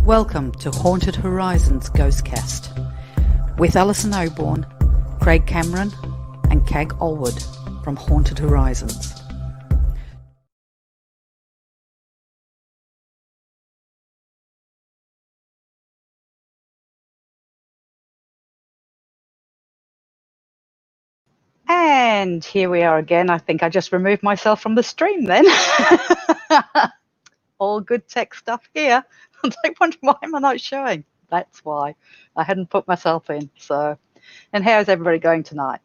Welcome to Haunted Horizons GHOSTCAST with Alison Oborn, Craig Cameron and Cag Olwood from Haunted Horizons. And here we are again. I think I just removed myself from the stream then. All good tech stuff here. I wonder why am I not showing? That's why. I hadn't put myself in. So, and how's everybody going tonight?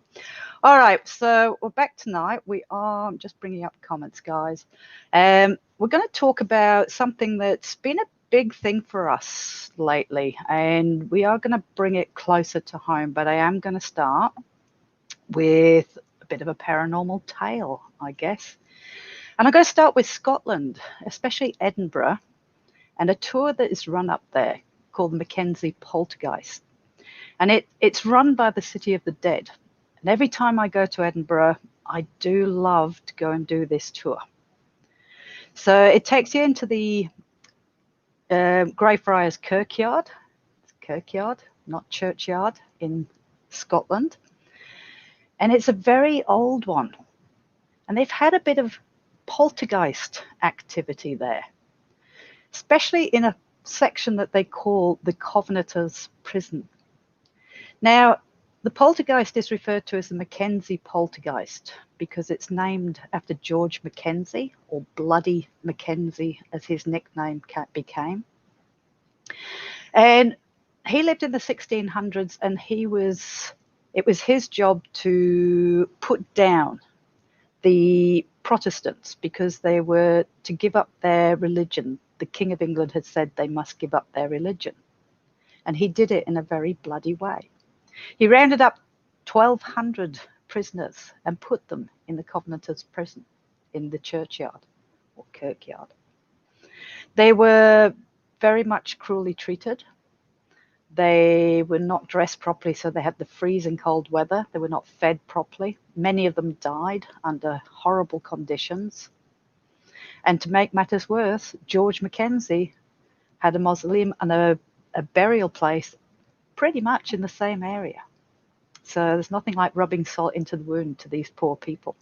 All right, so we're back tonight. We are just bringing up comments, guys. We're going to talk about something that's been a big thing for us lately, and we are going to bring it closer to home, but I am going to start with a bit of a paranormal tale, I guess. And I'm going to start with Scotland, especially Edinburgh, and a tour that is run up there called the Mackenzie Poltergeist. And it's run by the City of the Dead. And every time I go to Edinburgh, I do love to go and do this tour. So it takes you into the Greyfriars Kirkyard. It's Kirkyard, not churchyard, in Scotland. And it's a very old one. And they've had a bit of poltergeist activity there, especially in a section that they call the Covenanters' Prison. Now, the poltergeist is referred to as the Mackenzie Poltergeist because it's named after George Mackenzie, or Bloody Mackenzie as his nickname became. And he lived in the 1600s, and it was his job to put down the Protestants because they were to give up their religion. The King of England had said they must give up their religion. And he did it in a very bloody way. He rounded up 1,200 prisoners and put them in the Covenanters' prison in the churchyard or kirkyard. They were very much cruelly treated. They were not dressed properly, so they had the freezing cold weather. They were not fed properly. Many of them died under horrible conditions. And to make matters worse, George Mackenzie had a mausoleum and a burial place pretty much in the same area. So there's nothing like rubbing salt into the wound to these poor people.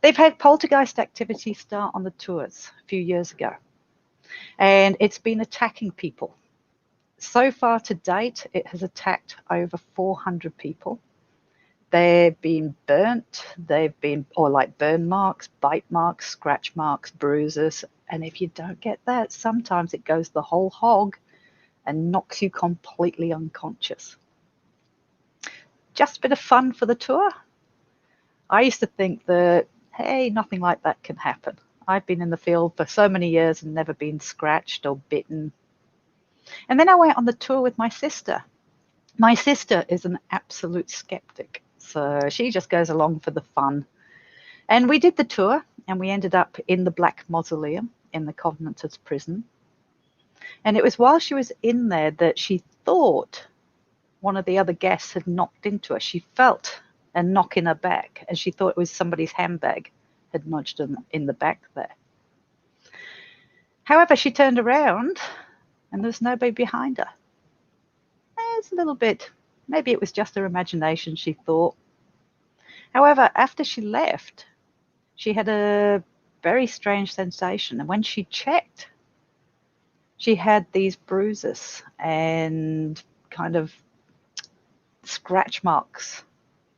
They've had poltergeist activity start on the tours a few years ago, and it's been attacking people. So far to date, it has attacked over 400 people. They've been burnt, or like burn marks, bite marks, scratch marks, bruises. And if you don't get that, sometimes it goes the whole hog and knocks you completely unconscious. Just a bit of fun for the tour. I used to think that, hey, nothing like that can happen. I've been in the field for so many years and never been scratched or bitten. And then I went on the tour with my sister. My sister is an absolute skeptic, so she just goes along for the fun. And we did the tour, and we ended up in the Black Mausoleum in the Covenanters' prison. And it was while she was in there that she thought one of the other guests had knocked into her. She felt a knock in her back, and she thought it was somebody's handbag had nudged her in the back there. However, she turned around, and there was nobody behind her. It's a little bit, maybe it was just her imagination, she thought. However, after she left, she had a very strange sensation. And when she checked, she had these bruises and kind of scratch marks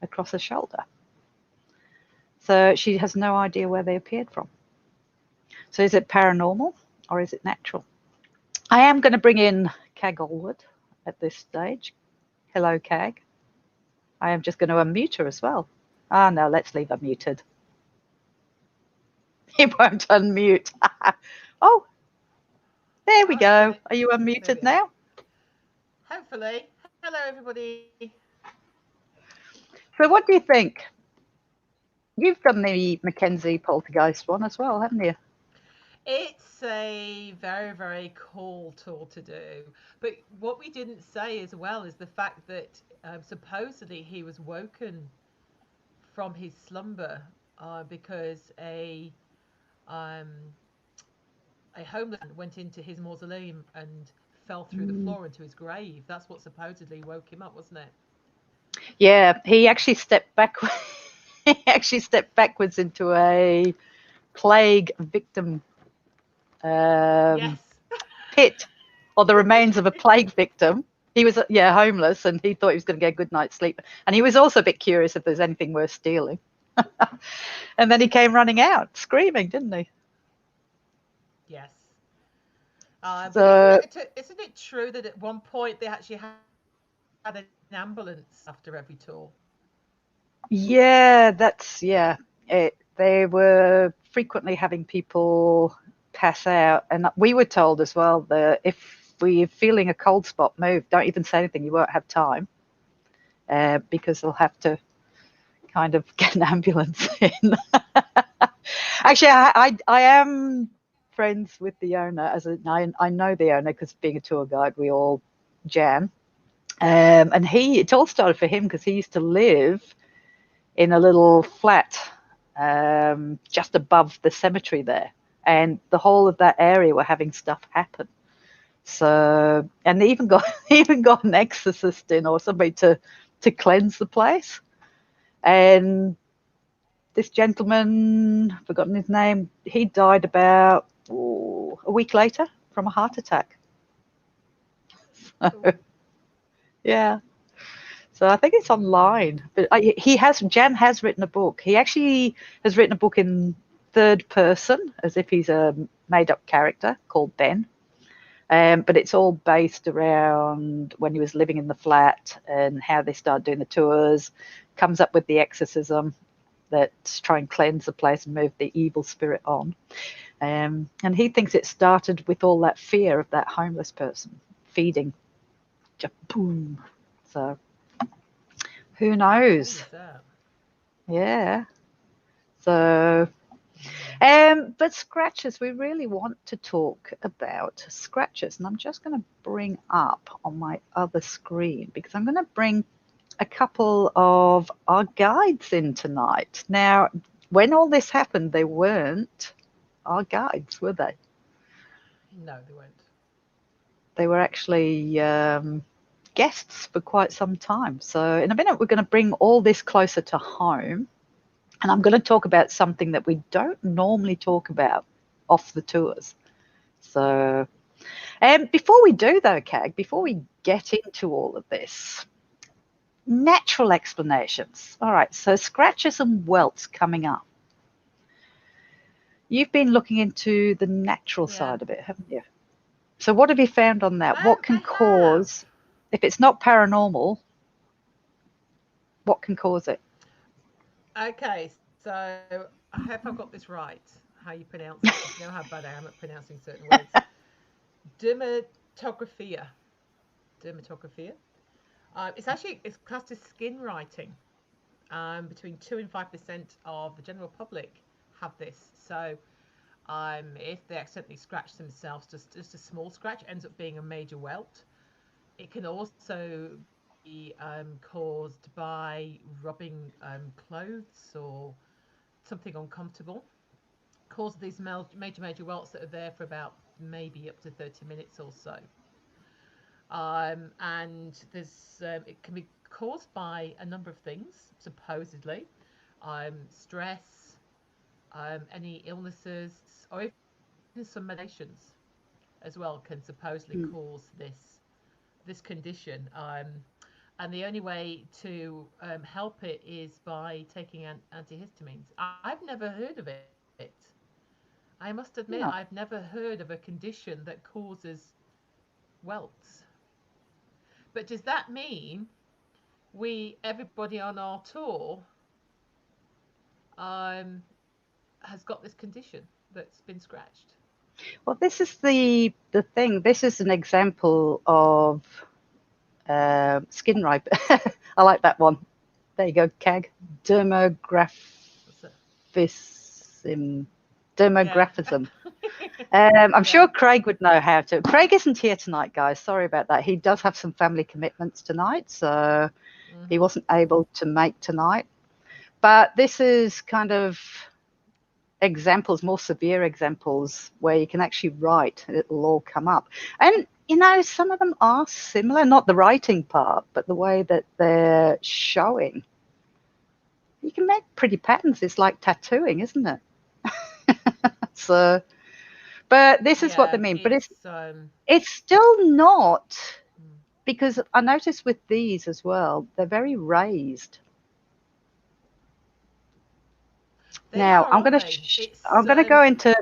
across her shoulder. So she has no idea where they appeared from. So is it paranormal or is it natural? I am going to bring in Cag Olwood at this stage. Hello, Cag. I am just going to unmute her as well. No, let's leave her muted. He won't unmute. Oh, there we go. Are you unmuted now? Hopefully. Hello, everybody. So what do you think? You've done the Mackenzie Poltergeist one as well, haven't you? It's a very, very cool tour to do. But what we didn't say as well is the fact that supposedly he was woken from his slumber because a a homeless man went into his mausoleum and fell through the floor into his grave. That's what supposedly woke him up, wasn't it? Yeah, he actually stepped back. He actually stepped backwards into a plague victim Yes. pit, or the remains of a plague victim. He was, homeless, and he thought he was going to get a good night's sleep. And he was also a bit curious if there's anything worth stealing. And then he came running out, screaming, didn't he? Yes. So, But isn't it true that at one point they actually had an ambulance after every tour? yeah, they were frequently having people pass out. And we were told as well that if we're feeling a cold spot, move. Don't even say anything. You won't have time because they'll have to kind of get an ambulance in. Actually, I am friends with the owner. I know the owner because being a tour guide, we all jam. And it all started for him because he used to live in a little flat just above the cemetery there, and the whole of that area were having stuff happen. So, and they even got an exorcist in or somebody to cleanse the place. And this gentleman, forgotten his name, he died about a week later from a heart attack. So, yeah. So I think it's online, but Jan has written a book. He actually has written a book in third person, as if he's a made-up character called Ben. But it's all based around when he was living in the flat and how they started doing the tours. Comes up with the exorcism that's try and cleanse the place and move the evil spirit on. And he thinks it started with all that fear of that homeless person feeding. Just boom. So who knows? Yeah. So, but scratches, we really want to talk about scratches. And I'm just going to bring up on my other screen because I'm going to bring a couple of our guides in tonight. Now, when all this happened, they weren't our guides, were they? No, they weren't. They were actually guests for quite some time. So in a minute, we're going to bring all this closer to home. And I'm going to talk about something that we don't normally talk about off the tours. So before we do, though, Cag, before we get into all of this, natural explanations. All right, so scratches and welts coming up. You've been looking into the natural side of it, haven't you? So what have you found on that? What can cause, if it's not paranormal, what can cause it? Okay, so I hope I've got this right, how you pronounce it. You know how bad I am at pronouncing certain words. Dermatographia. Dermatographia. It's classed as skin writing. Between 2 and 5% of the general public have this. So if they accidentally scratch themselves, just a small scratch ends up being a major welt. It can also be caused by rubbing clothes or something uncomfortable. Cause these major welts that are there for about maybe up to 30 minutes or so. And it can be caused by a number of things, supposedly. Stress, any illnesses, or even some medications as well can supposedly cause this condition. And the only way to help it is by taking antihistamines. I've never heard of it. I must admit, I've never heard of a condition that causes welts. But does that mean everybody on our tour has got this condition that's been scratched? Well, this is the thing. This is an example of skin ripe. I like that one. There you go, Cag. Dermographism. Dermographism. I'm sure Craig would know how to. Craig isn't here tonight, guys. Sorry about that. He does have some family commitments tonight, so he wasn't able to make tonight. But this is kind of examples, more severe examples, where you can actually write and it'll all come up. And, some of them are similar, not the writing part, but the way that they're showing. You can make pretty patterns. It's like tattooing, isn't it? So, but this is what they mean. But it's still not, because I noticed with these as well, they're very raised. Now I'm going to go into.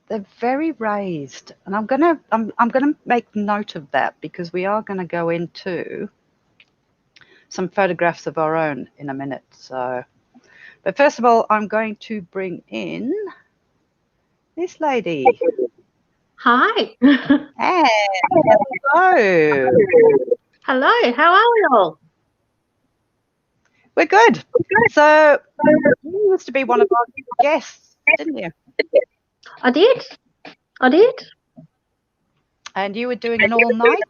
They're very raised, and I'm gonna make note of that, because we are going to go into some photographs of our own in a minute. So, but first of all, I'm going to bring in this lady. Hi. Hey, hello. Hello. How are we all? We're good. So you used to be one of our guests, didn't you? I did. And you were doing an all-night?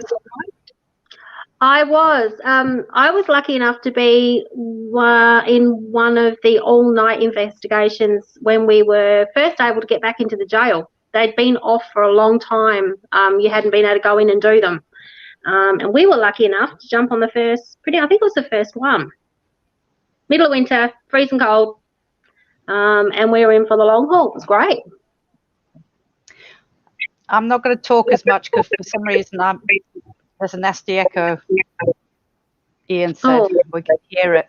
I was lucky enough to be in one of the all-night investigations when we were first able to get back into the jail. They'd been off for a long time. You hadn't been able to go in and do them. And we were lucky enough to jump on the first, I think it was the first one. Middle of winter, freezing cold. And we were in for the long haul. It was great. I'm not going to talk as much because for some reason there's a nasty echo. Ian said we can hear it.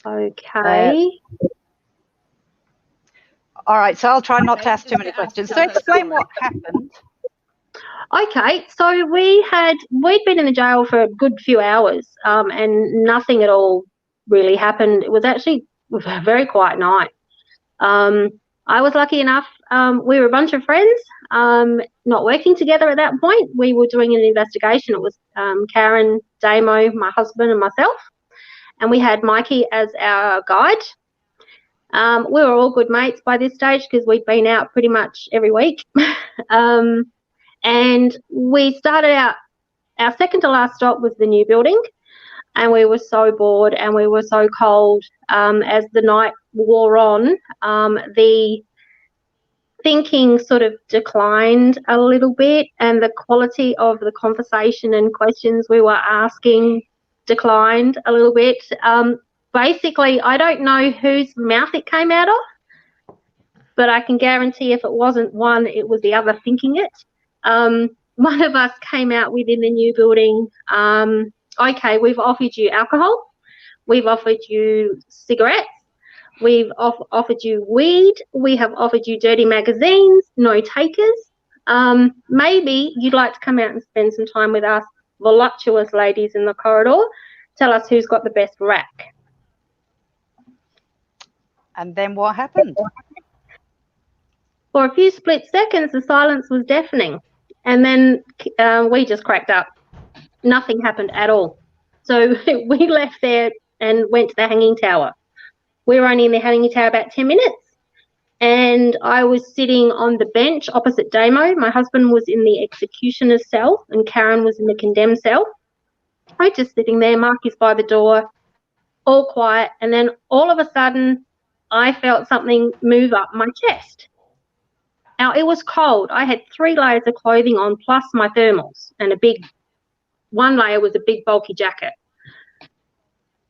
Okay. All right, so I'll try not to ask too many questions. So explain what happened. Okay, so we'd been in the jail for a good few hours, and nothing at all really happened. It was actually a very quiet night. I was lucky enough. We were a bunch of friends, not working together at that point. We were doing an investigation. It was Karen, Damo, my husband, and myself, and we had Mikey as our guide. We were all good mates by this stage because we'd been out pretty much every week. And we started out, our second to last stop was the new building, and we were so bored and we were so cold. As the night wore on, the thinking sort of declined a little bit, and the quality of the conversation and questions we were asking declined a little bit. Basically, I don't know whose mouth it came out of, but I can guarantee if it wasn't one, it was the other thinking it. One of us came out within the new building. Okay, we've offered you alcohol. We've offered you cigarettes. We've offered you weed. We have offered you dirty magazines. No takers. Maybe you'd like to come out and spend some time with us voluptuous ladies in the corridor. Tell us who's got the best rack. And then what happened? For a few split seconds, the silence was deafening. And then we just cracked up. Nothing happened at all. So we left there and went to the hanging tower. We were only in the hanging tower about 10 minutes. And I was sitting on the bench opposite Damo. My husband was in the executioner's cell and Karen was in the condemned cell. I was just sitting there, Mark is by the door, all quiet. And then all of a sudden, I felt something move up my chest. Now, it was cold. I had 3 layers of clothing on plus my thermals, and one layer was a big bulky jacket.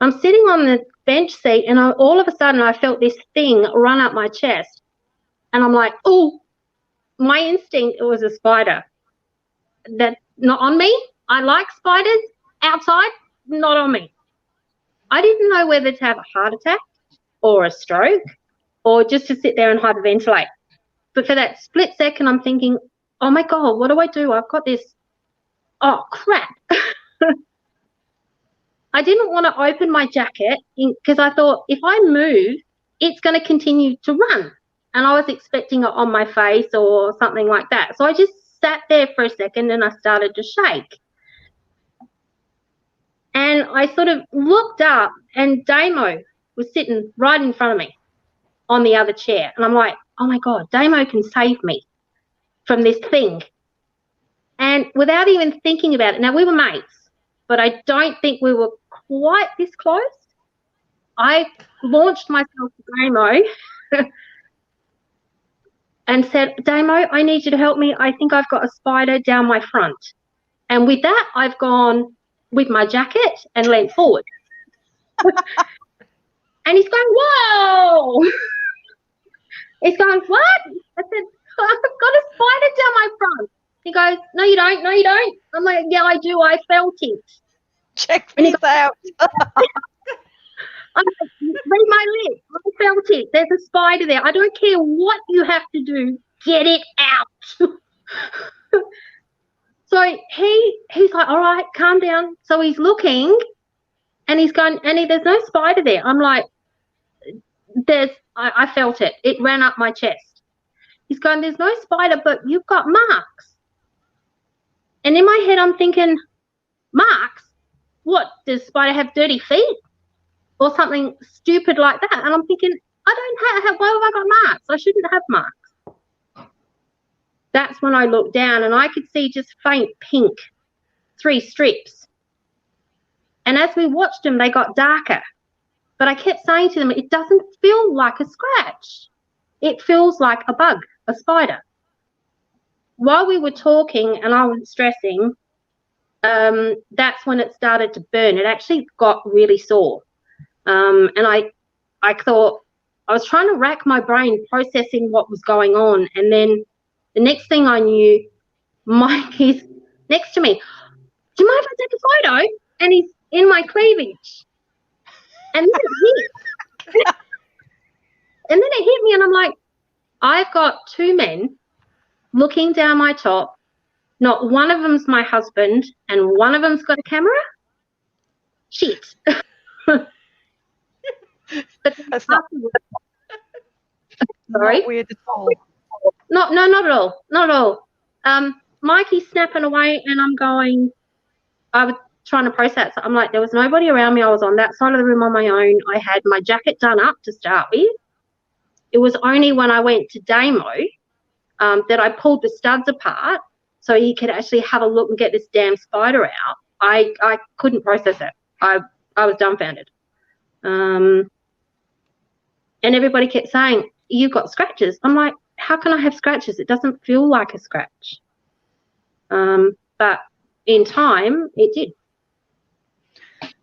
I'm sitting on the bench seat, and all of a sudden I felt this thing run up my chest. And I'm like, oh, my instinct, it was a spider. That's not on me. I like spiders. Outside, not on me. I didn't know whether to have a heart attack or a stroke or just to sit there and hyperventilate. But for that split second, I'm thinking, oh, my God, what do I do? I've got this. Oh, crap. I didn't want to open my jacket because I thought if I move, it's going to continue to run. And I was expecting it on my face or something like that. So I just sat there for a second and I started to shake. And I sort of looked up and Damo was sitting right in front of me on the other chair. And I'm like, oh, my God, Damo can save me from this thing. And without even thinking about it, now we were mates, but I don't think we were quite this close, I launched myself to Damo and said, Damo, I need you to help me. I think I've got a spider down my front. And with that, I've gone with my jacket and leant forward. And he's going, whoa! He's going, what? I said, I've got a spider down my front. He goes, no, you don't. No, you don't. I'm like, yeah, I do. I felt it. Check these out. I'm like, read my lips. I felt it. There's a spider there. I don't care what you have to do. Get it out. So he's like, all right, calm down. So he's looking, and he's going, Annie, there's no spider there. I'm like, I felt it. It ran up my chest. He's going, there's no spider, but you've got marks. And in my head, I'm thinking, marks? What, does spider have dirty feet? Or something stupid like that. And I'm thinking, I don't have, why have I got marks? I shouldn't have marks. That's when I looked down and I could see just faint pink, 3 strips. And as we watched them, they got darker. But I kept saying to them, it doesn't feel like a scratch. It feels like a bug, a spider. While we were talking and I was stressing, that's when it started to burn. It actually got really sore. And I thought, I was trying to rack my brain processing what was going on. And then the next thing I knew, Mike is next to me. Do you mind if I take a photo? And he's in my cleavage. And then it hit. And then it hit me and I'm like, I've got 2 men looking down my top. Not one of them's my husband and one of them's got a camera. Shit. But That's not, sorry? not weird at all. No, not at all. Not at all. Mikey's snapping away and I'm going, I was trying to process. I'm like, there was nobody around me. I was on that side of the room on my own. I had my jacket done up to start with. It was only when I went to Damo that I pulled the studs apart so he could actually have a look and get this damn spider out. I couldn't process it. I was dumbfounded. And everybody kept saying, you've got scratches. I'm like, how can I have scratches? It doesn't feel like a scratch. But in time, it did.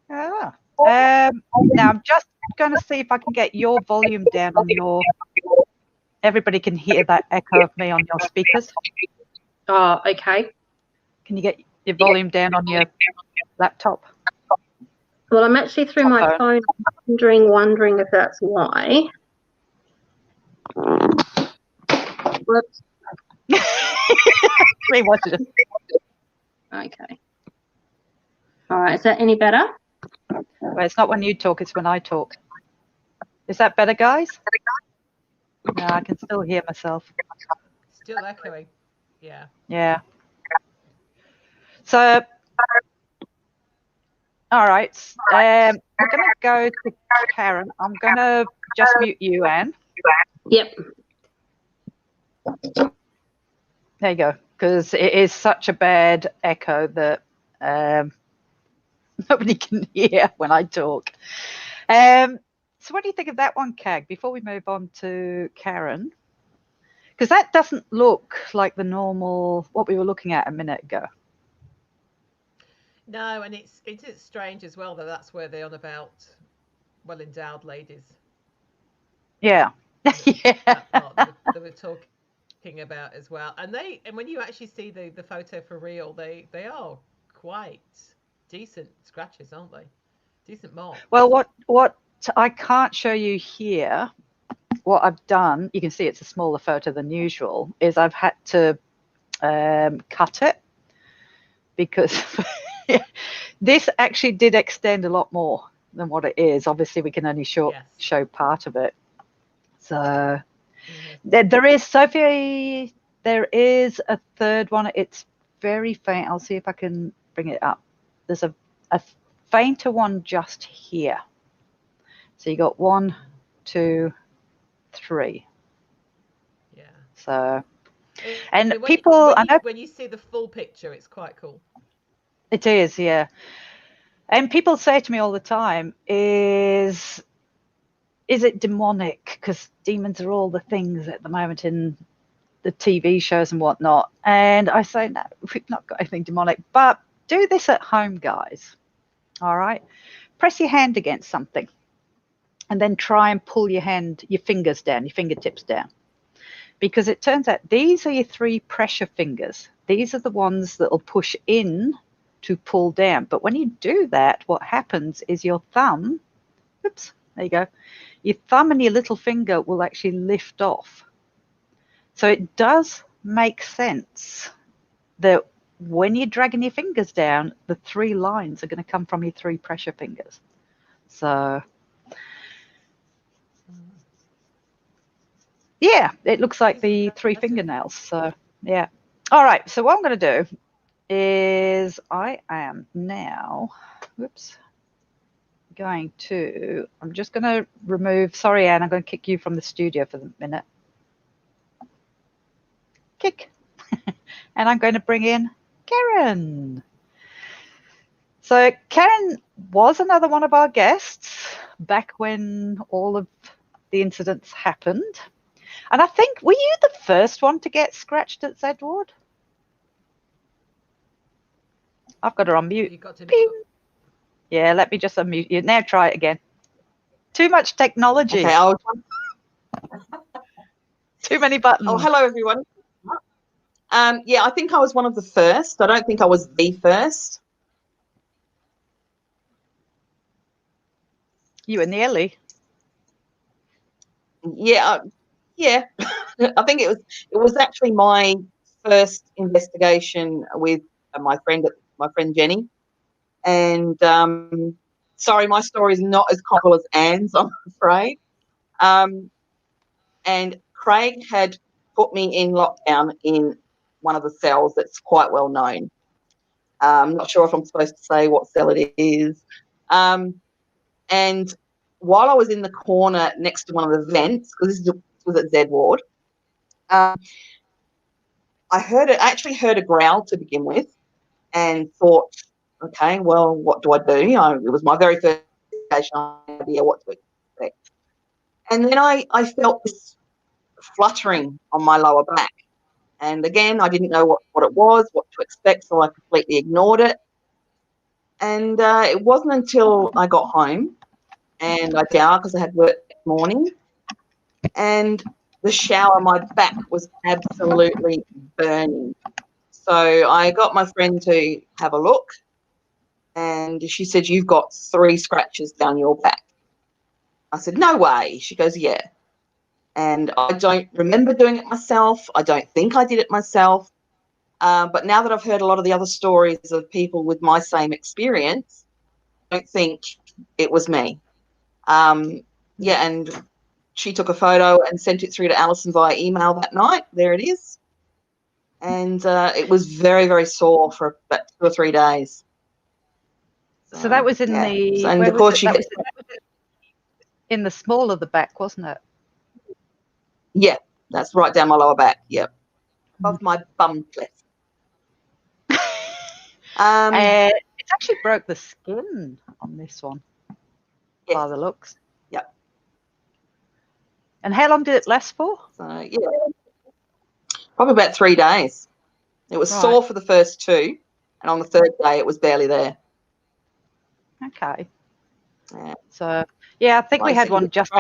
Ah. Now I'm just going to see if I can get your volume down on your. Everybody can hear that echo of me on your speakers. Oh, okay. Can you get your volume down on your laptop? Well, I'm actually through my phone wondering if that's why. Whoops. Rewatch it. Okay. All right. Is that any better? Well, it's not when you talk, it's when I talk. Is that better, guys? No, I can still hear myself. Still echoing. Yeah. Yeah. So, all right. We're going to go to Karen. I'm going to just mute you, Anne. Yep. There you go. Because it is such a bad echo that nobody can hear when I talk. So what do you think of that one, Cag, before we move on to Karen? Because that doesn't look like the normal, what we were looking at a minute ago. No, and it's strange as well that that's where they're on about well-endowed ladies. Yeah. Yeah. That part that they were talking about as well. And when you actually see the photo for real, they are quite decent scratches, aren't they? Decent marks. Well, what I can't show you here, what I've done, you can see it's a smaller photo than usual, is I've had to cut it because this actually did extend a lot more than what it is. Obviously, we can only show part of it. So there is, Sophie, there is a third one. It's very faint. I'll see if I can bring it up. There's a fainter one just here. So you got 1, 2, 3. Yeah. So, and people, I know when you see the full picture, it's quite cool. it is, yeah. And people say to me all the time, is it demonic? Because demons are all the things at the moment in the TV shows and whatnot. And I say, no, we've not got anything demonic. But do this at home, guys. All right? Press your hand against something. And then try and pull your fingers down, your fingertips down. Because it turns out these are your 3 pressure fingers. These are the ones that will push in to pull down. But when you do that, what happens is your thumb, oops, there you go, your thumb and your little finger will actually lift off. So it does make sense that when you're dragging your fingers down, the 3 lines are going to come from your 3 pressure fingers. So, yeah, it looks like the 3 fingernails. So, yeah. All right, so what I'm going to do is I am now, whoops, I'm just going to remove, sorry, Anne, I'm going to kick you from the studio for the minute. Kick. And I'm going to bring in Karen. So Karen was another one of our guests back when all of the incidents happened. And I think, were you the first one to get scratched at Zedward? I've got her on mute. You got to Yeah, let me just unmute you. Now try it again. Too much technology. Okay, Too many buttons. Oh, hello, everyone. Yeah, I think I was one of the first. I don't think I was the first. You and Nearly. Yeah, yeah. I think it was actually my first investigation with my friend Jenny. And sorry, my story is not as comical as Anne's, I'm afraid. And Craig had put me in lockdown in one of the cells that's quite well known. I'm not sure if I'm supposed to say what cell it is. And while I was in the corner next to one of the vents, because this was at Z Ward, I actually heard a growl to begin with, and thought, okay, well, what do I do? It was my very first idea what to expect. And then I felt this fluttering on my lower back. And again, I didn't know what it was, what to expect, so I completely ignored it. And it wasn't until I got home and I showered because I had work that morning. And the shower, my back was absolutely burning. So I got my friend to have a look, and she said, "You've got 3 scratches down your back." I said, "No way." She goes, "Yeah." And I don't remember doing it myself. I don't think I did it myself. But now that I've heard a lot of the other stories of people with my same experience, I don't think it was me. Yeah, and she took a photo and sent it through to Alison via email that night. There it is. And it was very, very sore for about 2 or 3 days. So that was in the. And of course, that was in the small of the back, wasn't it? Yeah, that's right down my lower back. Yep, above my bum cleft. It actually broke the skin on this one, yes. by the looks. Yep. And how long did it last for? So yeah, probably about 3 days. It was sore for the first 2, and on the 3rd day, it was barely there. Okay. Yeah. So yeah, I think we had one just.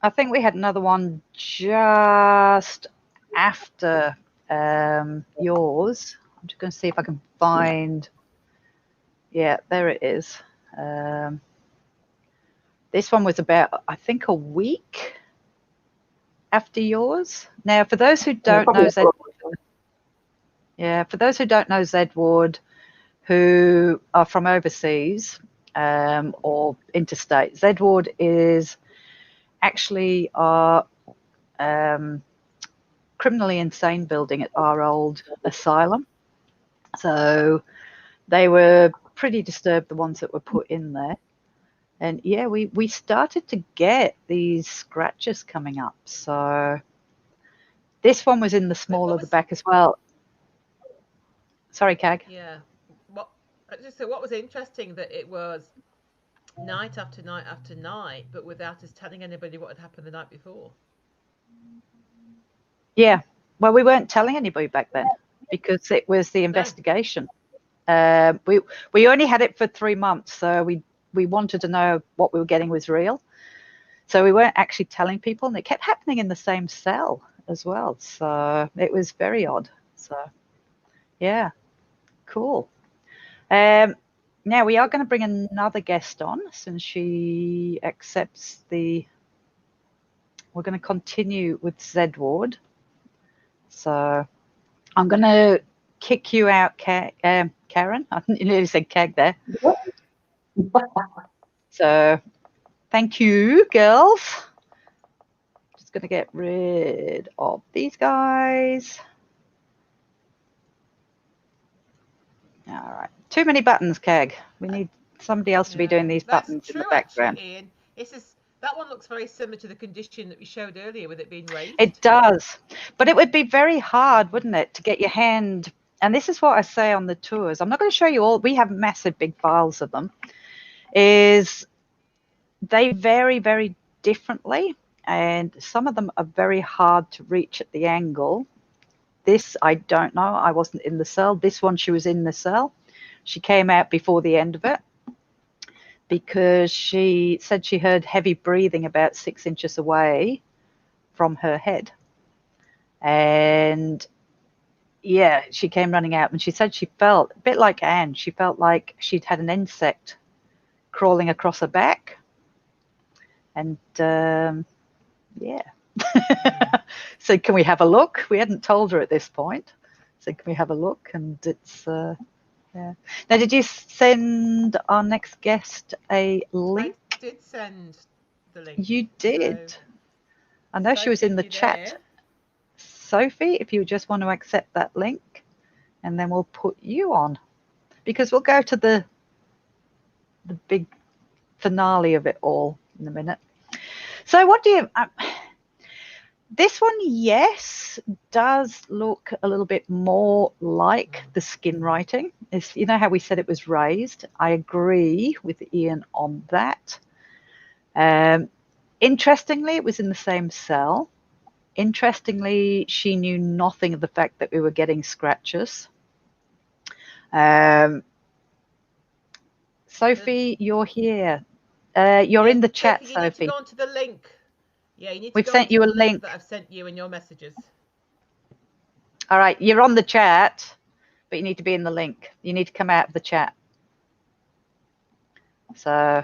I think we had another one just after yours. I'm just going to see if I can find. Yeah, there it is. This one was about, I think, a week after yours. Now, for those who don't know Zedward, who are from overseas or interstate, Zedward is actually our criminally insane building at our old asylum. So they were pretty disturbed, the ones that were put in there. And yeah, we started to get these scratches coming up. So this one was in the small of the back as well. Sorry, Cag. Yeah. So what was interesting that it was night after night after night, but without us telling anybody what had happened the night before. Yeah. Well, we weren't telling anybody back then because it was the investigation. We only had it for 3 months, so we wanted to know what we were getting was real. So we weren't actually telling people, and it kept happening in the same cell as well. So it was very odd. So yeah, cool. Now we are going to bring another guest on since she accepts the. We're going to continue with Zed Ward. So I'm going to kick you out, Karen. I nearly said Kag there. So thank you, girls. Just going to get rid of these guys. All right. Too many buttons, Kag. We need somebody else to be doing these buttons in the background. Actually, Ian. That one looks very similar to the condition that we showed earlier with it being raised. It does. But it would be very hard, wouldn't it, to get your hand. And this is what I say on the tours. I'm not going to show you all. We have massive big files of them. Is they vary very differently. And some of them are very hard to reach at the angle. This, I don't know. I wasn't in the cell. This one, she was in the cell. She came out before the end of it because she said she heard heavy breathing about 6 inches away from her head. And yeah, she came running out and she said she felt a bit like Anne. She felt like she'd had an insect crawling across her back. And yeah. So can we have a look? We hadn't told her at this point. So can we have a look? And it's yeah. Now, did you send our next guest a link? I did send the link. You did. So, I know she was in the chat. There. Sophie, if you just want to accept that link, and then we'll put you on, because we'll go to the big finale of it all in a minute. So what do you... this one, yes, does look a little bit more like the skin writing. It's, you know how we said it was raised? I agree with Ian on that. Interestingly, it was in the same cell. Interestingly, she knew nothing of the fact that we were getting scratches. Sophie, you're here. You're in the chat, Sophie. You need to go onto the link. Yeah, you need to We've go sent you a link that I've sent you in your messages. All right, you're on the chat, but you need to be in the link. You need to come out of the chat. So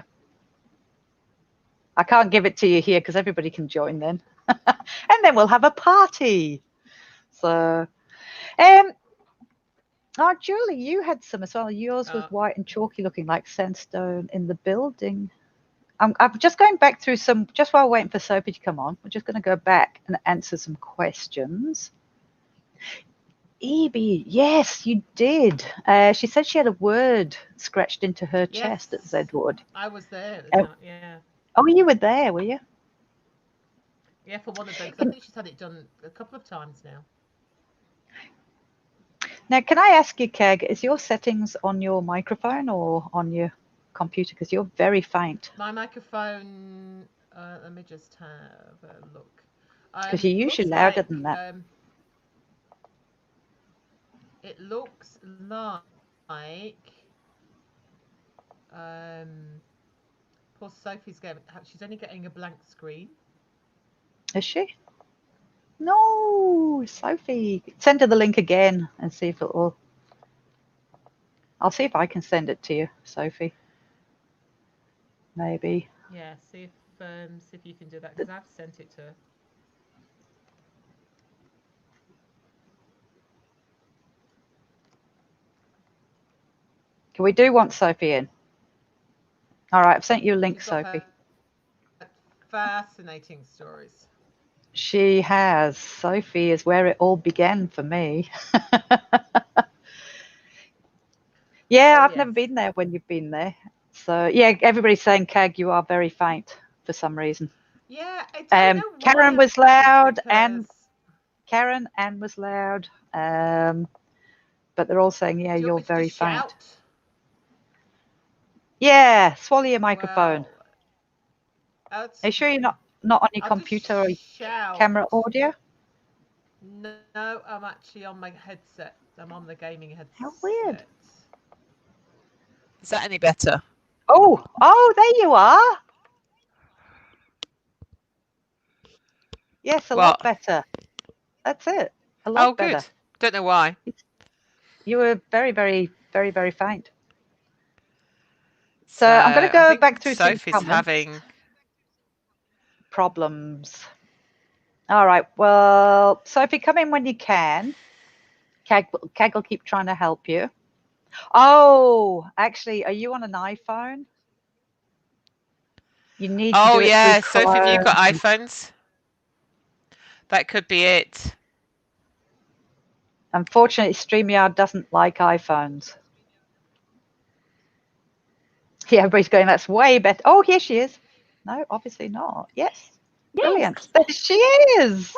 I can't give it to you here because everybody can join then. And then we'll have a party. So, oh, Julie, you had some as well. Yours was white and chalky looking like sandstone in the building. I'm just going back through some, just while waiting for Sophie to come on, we're just going to go back and answer some questions. Evie, yes, you did. She said she had a word scratched into her chest at Zedward. I was there at the time, yeah. Oh, you were there, were you? Yeah, for one of them. I think she's had it done a couple of times now. Now, can I ask you, Keg, is your settings on your microphone or on your computer? Because you're very faint. My microphone, let me just have a look. Because you're usually louder than that. It looks like poor Sophie's she's only getting a blank screen. Is she? No, Sophie. Send her the link again and see if it will. I'll see if I can send it to you, Sophie. Maybe. Yeah, see if you can do that, because I've sent it to her. We do want Sophie in. All right, I've sent you a link, Sophie. Fascinating stories. She has. Sophie is where it all began for me. Yeah, I've never been there when you've been there. So, yeah, everybody's saying, Kag, you are very faint for some reason. Yeah, I don't know why. Karen was loud, and Karen, Anne was loud. But they're all saying, yeah, you're very faint. Yeah, swallow your microphone. Well, Are you sure you're not on your I'll computer or just shout. camera audio? No, I'm actually on my headset. I'm on the gaming headset. How weird. Is that any better? Oh, there you are. Yes, a lot better. That's it. A lot better. Good. Don't know why. You were very, very, very, very faint. So I'm going to go back through some Sophie's comments. having problems. All right. Well, Sophie, come in when you can. Cag will keep trying to help you. Oh, actually, are you on an iPhone? You need to do it through Sophie, have you got iPhones? That could be it. Unfortunately, StreamYard doesn't like iPhones. Yeah, everybody's going, that's way better. Oh, here she is. No, obviously not. Yes. Brilliant. There she is.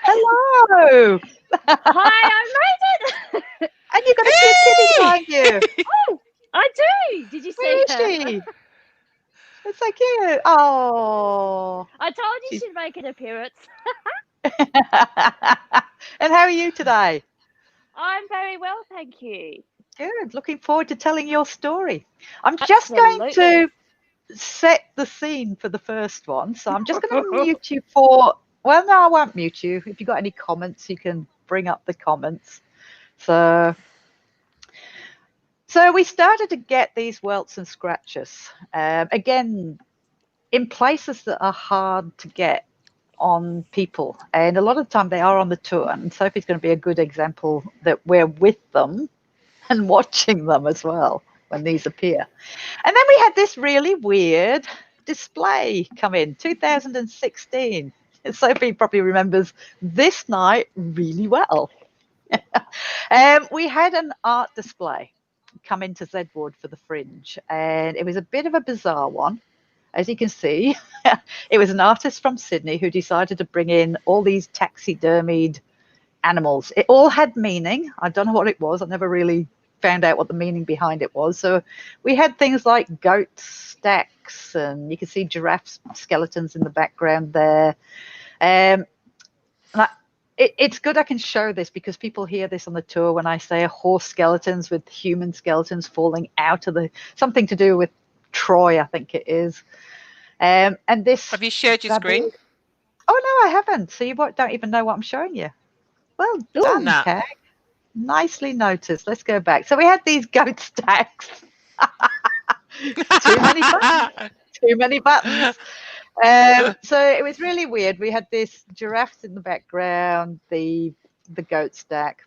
Hello. Hi, I made it. And you've got a cute kitty behind you. Oh, I do. Did you see Where is her? she? It's so cute. Oh. I told you she'd make an appearance. And how are you today? I'm very well, thank you. Good. Looking forward to telling your story. I'm just going to set the scene for the first one. So I'm just going to mute you for, well, no, I won't mute you. If you've got any comments, you can bring up the comments. So we started to get these welts and scratches. Again, in places that are hard to get on people. And a lot of the time they are on the tour. And Sophie's going to be a good example that we're with them and watching them as well when these appear. And then we had this really weird display come in, 2016. Sophie probably remembers this night really well. We had an art display come into Zedward for the Fringe, and it was a bit of a bizarre one. As you can see, it was an artist from Sydney who decided to bring in all these taxidermied animals. It all had meaning. I don't know what it was. I never really found out what the meaning behind it was. So we had things like goat stacks, and you can see giraffe skeletons in the background there. It's good I can show this because people hear this on the tour when I say horse skeletons with human skeletons falling out of something to do with Troy, I think it is. And this. Have you shared your screen? Oh no, I haven't. So you don't even know what I'm showing you. Well done, Cag. Nicely noticed. Let's go back. So we had these goat stacks. Too many buttons. So it was really weird. We had this giraffes in the background, the goat stack.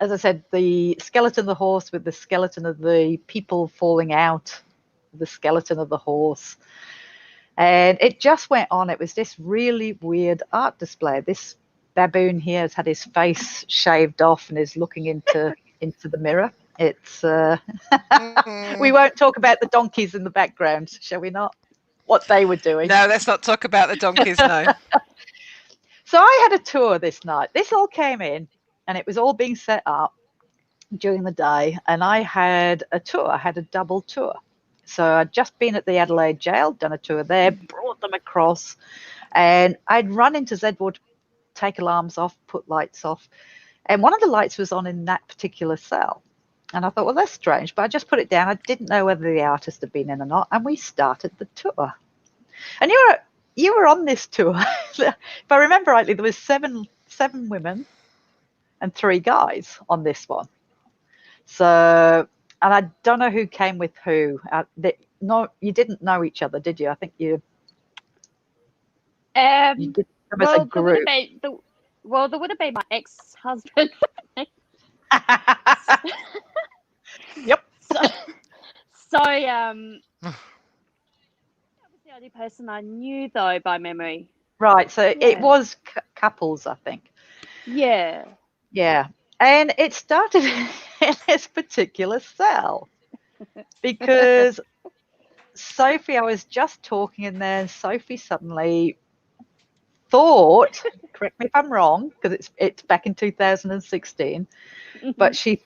As I said, the skeleton of the horse with the skeleton of the people falling out, the skeleton of the horse. And it just went on. It was this really weird art display. This baboon here has had his face shaved off and is looking into the mirror. It's we won't talk about the donkeys in the background, shall we not? What they were doing. No, let's not talk about the donkeys, no. So I had a tour this night. This all came in and it was all being set up during the day, and I had a tour. I had a double tour. So I'd just been at the Adelaide jail, done a tour there, brought them across, and I'd run into Zedward, take alarms off, put lights off, and one of the lights was on in that particular cell. And I thought, well, that's strange, but I just put it down. I didn't know whether the artist had been in or not, and we started the tour. And you were on this tour. If I remember rightly, there was seven women and 3 guys on this one. So, and I don't know who came with who. No, you didn't know each other, did you? I think you did them as a group. There would have been my ex-husband. Yep. So that was the only person I knew, though, by memory. Right. So it was couples, I think. Yeah. Yeah. And it started in this particular cell because Sophie, I was just talking, and then Sophie suddenly thought, correct me if I'm wrong, because it's back in 2016, but she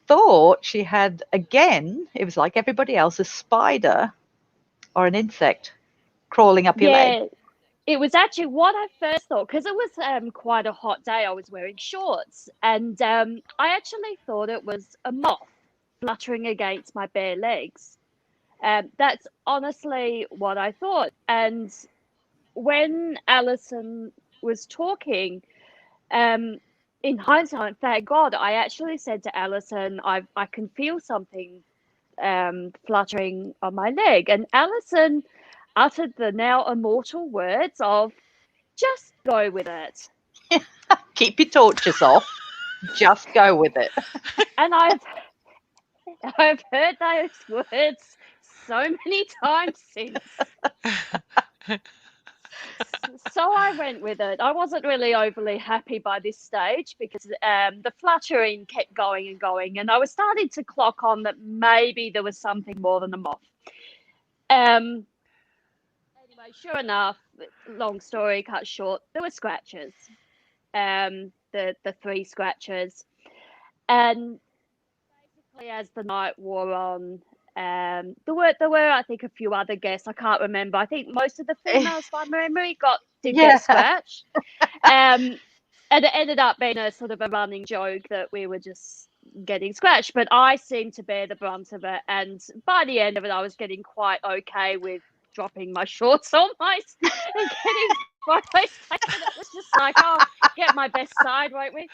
thought she had, again, it was like everybody else, a spider or an insect crawling up your leg. Yeah, it was actually what I first thought, because it was quite a hot day. I was wearing shorts, and I actually thought it was a moth fluttering against my bare legs. That's honestly what I thought. And when Alison was talking, in hindsight, thank God, I actually said to Alison, I can feel something fluttering on my leg. And Alison uttered the now immortal words of, just go with it. Keep your torches off. Just go with it. And I've heard those words so many times since. So I went with it. I wasn't really overly happy by this stage because the fluttering kept going and going, and I was starting to clock on that maybe there was something more than a moth. Anyway, sure enough, long story cut short, there were scratches. The 3 scratches, and basically as the night wore on, there were I think a few other guests. I can't remember. I think most of the females, by memory, did get scratched. And it ended up being a sort of a running joke that we were just getting scratched. But I seemed to bear the brunt of it, and by the end of it, I was getting quite okay with dropping my shorts almost and getting photos taken. It was just like, oh, get my best side, won't we?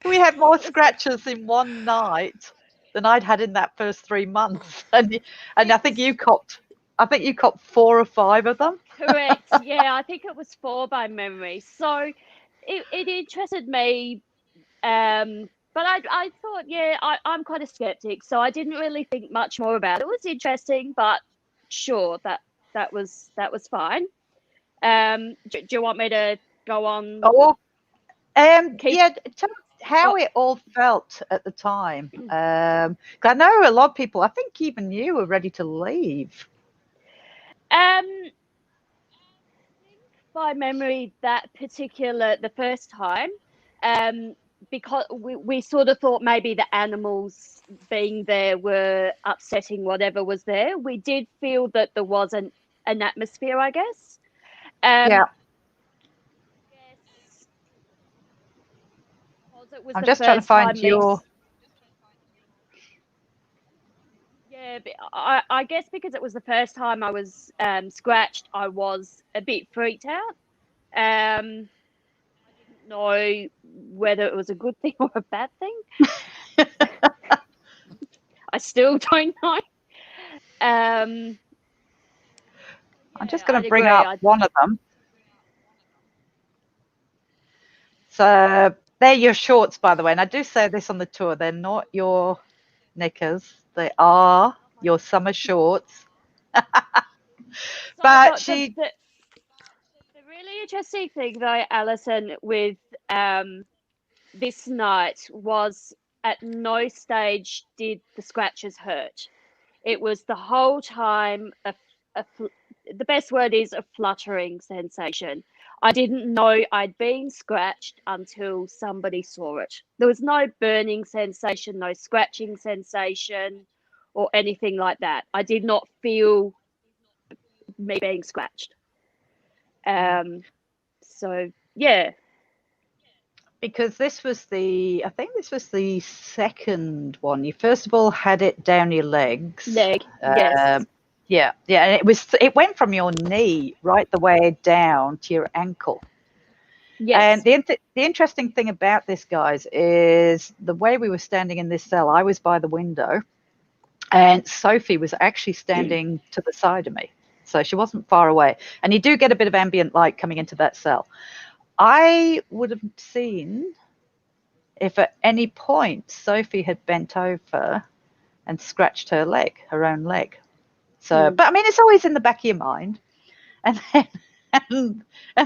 We had more scratches in one night than I'd had in that first 3 months, and I think you copped 4 or 5 of them. Correct. Yeah, I think it was 4 by memory. So it interested me, but I thought, yeah, I'm quite a skeptic, so I didn't really think much more about it. It was interesting, but sure, that was fine. Do you want me to go on? Oh, yeah. Tell me how it all felt at the time. 'Cause I know a lot of people, I think even you, were ready to leave. By memory, the first time, because we sort of thought maybe the animals being there were upsetting whatever was there. We did feel that there was an atmosphere, I guess. Yeah. Yes. It was I'm the just trying to first find time your. Yeah, but I guess because it was the first time I was scratched, I was a bit freaked out. I didn't know whether it was a good thing or a bad thing. I still don't know. I'm just going to bring up one of them. So they're your shorts, by the way, and I do say this on the tour. They're not your knickers. They are your summer shorts. But the really interesting thing, though, Alison, with this night was at no stage did the scratches hurt. It was the whole time the best word is a fluttering sensation. I didn't know I'd been scratched until somebody saw it. There was no burning sensation, no scratching sensation, or anything like that. I did not feel me being scratched. So yeah. Because I think this was the second one. You first of all had it down your legs. Yes. Yeah, and it went from your knee right the way down to your ankle. Yes. And the interesting thing about this, guys, is the way we were standing in this cell. I was by the window, and Sophie was actually standing to the side of me, so she wasn't far away. And you do get a bit of ambient light coming into that cell. I would have seen if at any point Sophie had bent over and scratched her own leg. So, but I mean, it's always in the back of your mind. And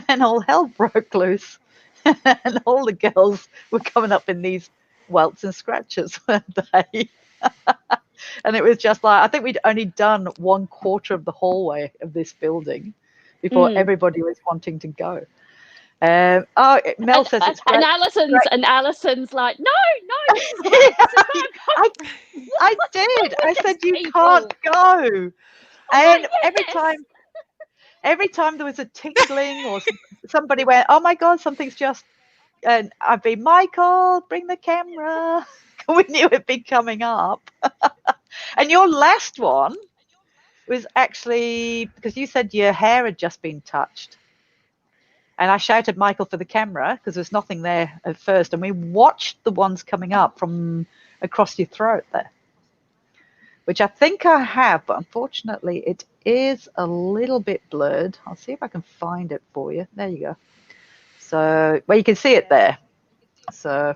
then all hell broke loose, and all the girls were coming up in these welts and scratches, weren't they? And it was just like, I think we'd only done 1/4 of the hallway of this building before everybody was wanting to go. Mel says it's great. And Alison's like, no, this is great. This is great. I did. I said you people? can't go. I'm And like, every time there was a tinkling or somebody went, oh my God, something's just, and I'd be, Michael, bring the camera. We knew it'd be coming up. And your last one was actually, because you said your hair had just been touched. And I shouted Michael for the camera because there's nothing there at first. And we watched the ones coming up from across your throat there, which I think I have, but unfortunately it is a little bit blurred. I'll see if I can find it for you. There you go. So, well, you can see it there. So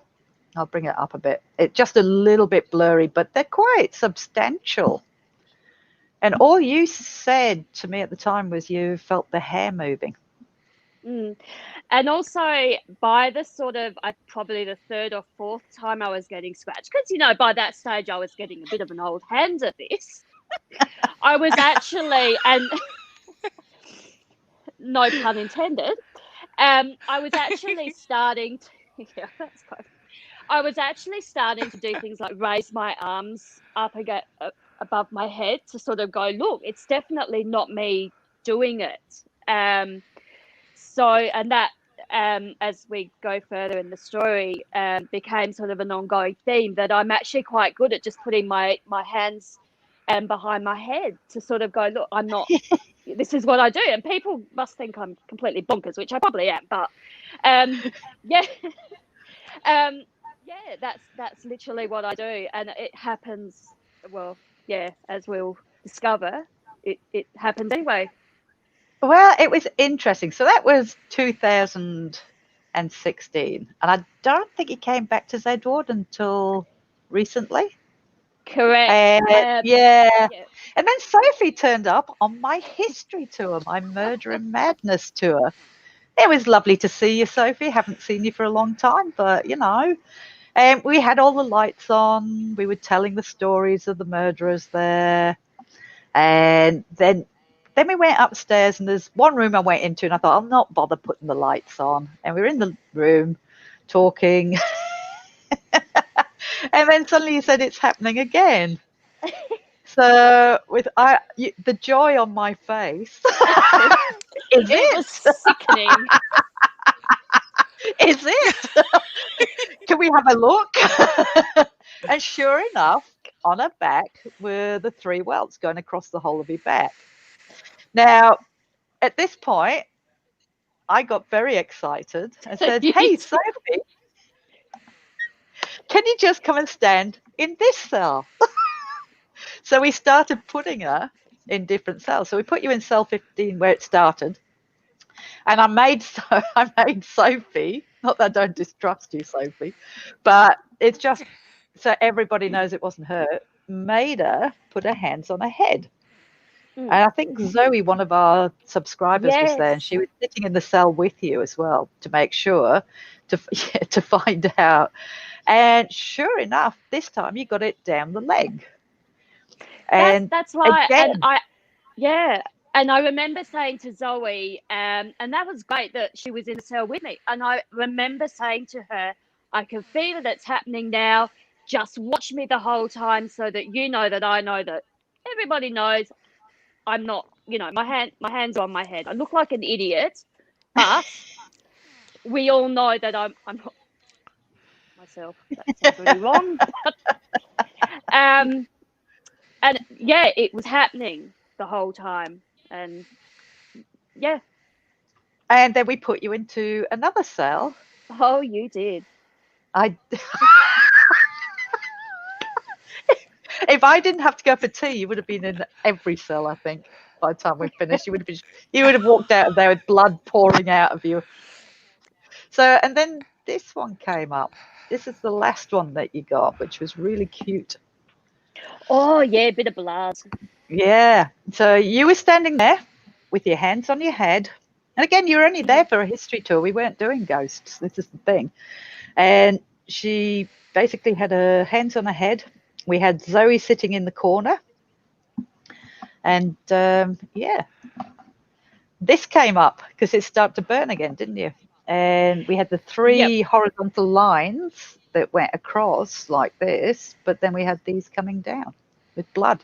I'll bring it up a bit. It's just a little bit blurry, but they're quite substantial. And all you said to me at the time was you felt the hair moving. And also by the sort of probably the third or fourth time I was getting scratched, because by that stage I was getting a bit of an old hand at this. I was actually, and no pun intended, I was actually starting to, I was actually starting to do things like raise my arms up above my head to sort of go, look, it's definitely not me doing it. So, and that, as we go further in the story, became sort of an ongoing theme that I'm actually quite good at just putting my hands behind my head to sort of go, look, I'm not, this is what I do. And people must think I'm completely bonkers, which I probably am, but yeah. That's literally what I do. And it happens, well, yeah, as we'll discover, it happens anyway. Well, it was interesting. So that was 2016. And I don't think he came back to Zedward until recently. Correct. Yeah. And then Sophie turned up on my history tour, my Murder and Madness tour. It was lovely to see you, Sophie. Haven't seen you for a long time, but, we had all the lights on. We were telling the stories of the murderers there. And then we went upstairs, and there's one room I went into, and I thought, I'll not bother putting the lights on. And we were in the room talking. And then suddenly you said, it's happening again. So with the joy on my face, it was sickening. Is it? Can we have a look? And sure enough, on her back were the 3 welts going across the whole of her back. Now, at this point, I got very excited and said, hey, Sophie, can you just come and stand in this cell? So we started putting her in different cells. So we put you in cell 15 where it started. And I made Sophie, not that I don't distrust you, Sophie, but it's just so everybody knows it wasn't her, made her put her hands on her head. And I think Zoe, one of our subscribers, was there, and she was sitting in the cell with you as well to make sure to find out. And sure enough, this time you got it down the leg. And that's right. Again, and I remember saying to Zoe, and that was great that she was in the cell with me. And I remember saying to her, I can feel that it's happening now. Just watch me the whole time so that you know that I know that everybody knows I'm not, my hands are on my head. I look like an idiot, but we all know that I'm not myself. That sounds really wrong. And yeah, it was happening the whole time. And yeah. And then we put you into another cell. Oh, you did. If I didn't have to go for tea, you would have been in every cell, I think, by the time we finished. You would have walked out of there with blood pouring out of you. So, and then this one came up. This is the last one that you got, which was really cute. Oh, yeah, a bit of blood. Yeah. So you were standing there with your hands on your head. And again, you were only there for a history tour. We weren't doing ghosts. This is the thing. And she basically had her hands on her head. We had Zoe sitting in the corner. And this came up because it started to burn again, didn't you? and we had the three horizontal lines that went across like this, but then we had these coming down with blood.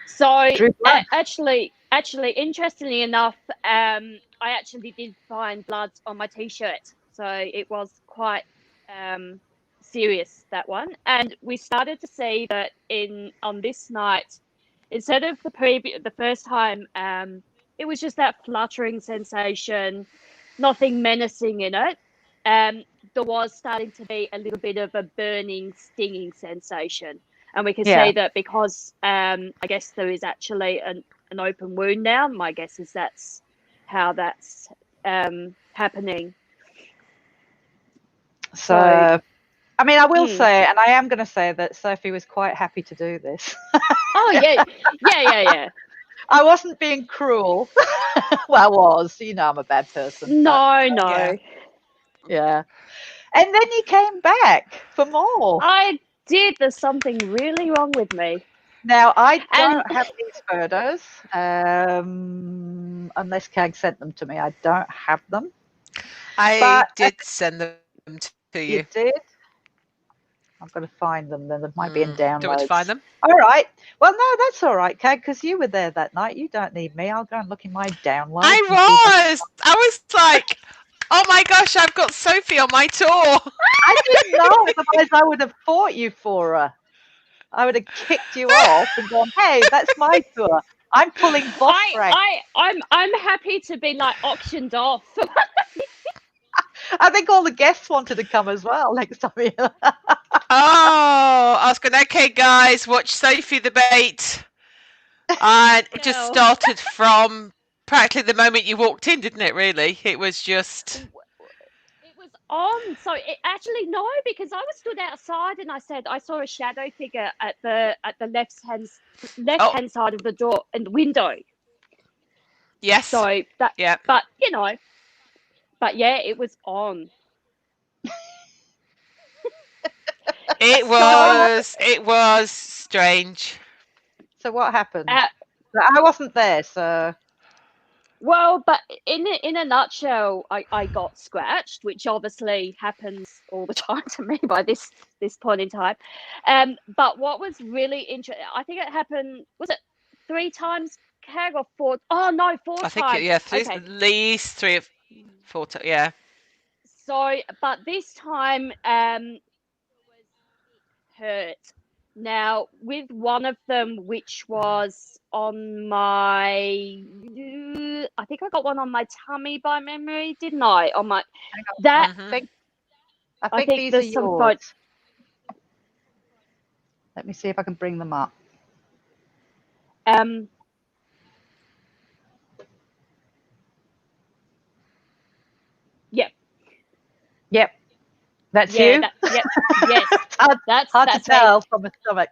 So Drew blood. actually, interestingly enough, I actually did find blood on my t-shirt, so it was quite serious, that one. And we started to see that on this night, instead of the first time, it was just that fluttering sensation, nothing menacing in it. There was starting to be a little bit of a burning, stinging sensation. And we can see that because I guess there is actually an open wound now. My guess is that's how that's happening. So, I mean, I will say, and I am going to say that Sophie was quite happy to do this. Oh, yeah. I wasn't being cruel. Well, I was. You know, I'm a bad person. No. Yeah. And then you came back for more. I did. There's something really wrong with me. Now, I don't have these photos, unless Cag sent them to me. I don't have them. I did send them to you. You did? I've got to find them. Then there might be in downloads. Do you want to find them? All right. Well, no, that's all right, Cag, because you were there that night. You don't need me. I'll go and look in my downloads. I was like, oh my gosh, I've got Sophie on my tour. I didn't know. Otherwise, I would have fought you for her. I would have kicked you off and gone, hey, that's my tour. I'm pulling boss rank. I'm happy to be like auctioned off. I think all the guests wanted to come as well next time. I was going, okay, guys, watch Sophie the Bait. And it just started from practically the moment you walked in, didn't it, really? It was just... It was on. So it actually, no, because I was stood outside and I said I saw a shadow figure at the left hand side of the door and window. Yes. So that, but you know, but yeah, it was on. It was strange. So what happened? I wasn't there, so. Well, but in a nutshell, I got scratched, which obviously happens all the time to me by this point in time. But what was really interesting, I think it happened, was it 3 times, Cag, or 4? Oh no, 4 times. I think at least 3 or 4 times. Yeah. So, but this time, it hurt. Now, with one of them, which was on my, I think I got one on my tummy by memory, didn't I? On my that. I think these are yours. Let me see if I can bring them up. Yep. That's you? Yes. That's hard to tell from a stomach.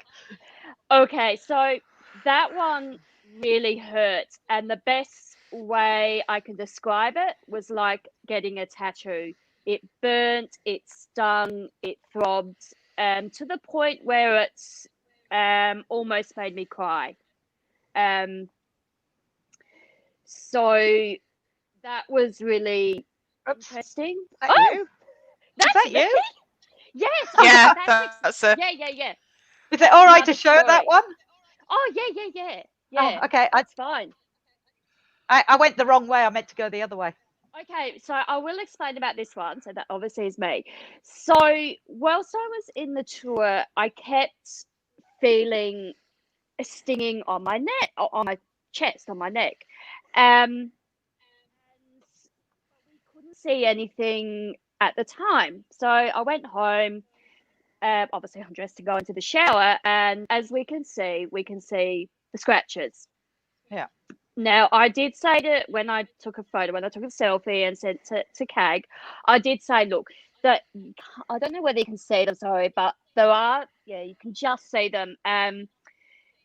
Okay, so that one really hurt. And the best way I can describe it was like getting a tattoo. It burnt, it stung, it throbbed, to the point where it's almost made me cry. So that was really interesting. You? That's that you? Yes. Yeah, that's yeah. Is it all right to show that one? Oh, yeah. Oh, okay. That's fine. I went the wrong way. I meant to go the other way. Okay, so I will explain about this one. So that obviously is me. So whilst I was in the tour, I kept feeling a stinging on my neck, on my chest, on my neck. And we couldn't see anything at the time. So I went home. Obviously, I'm dressed to go into the shower, and as we can see the scratches. Yeah. Now, I did say when I took a selfie and sent to Cag, I did say, look, that I don't know whether you can see them, sorry, but there are, you can just see them.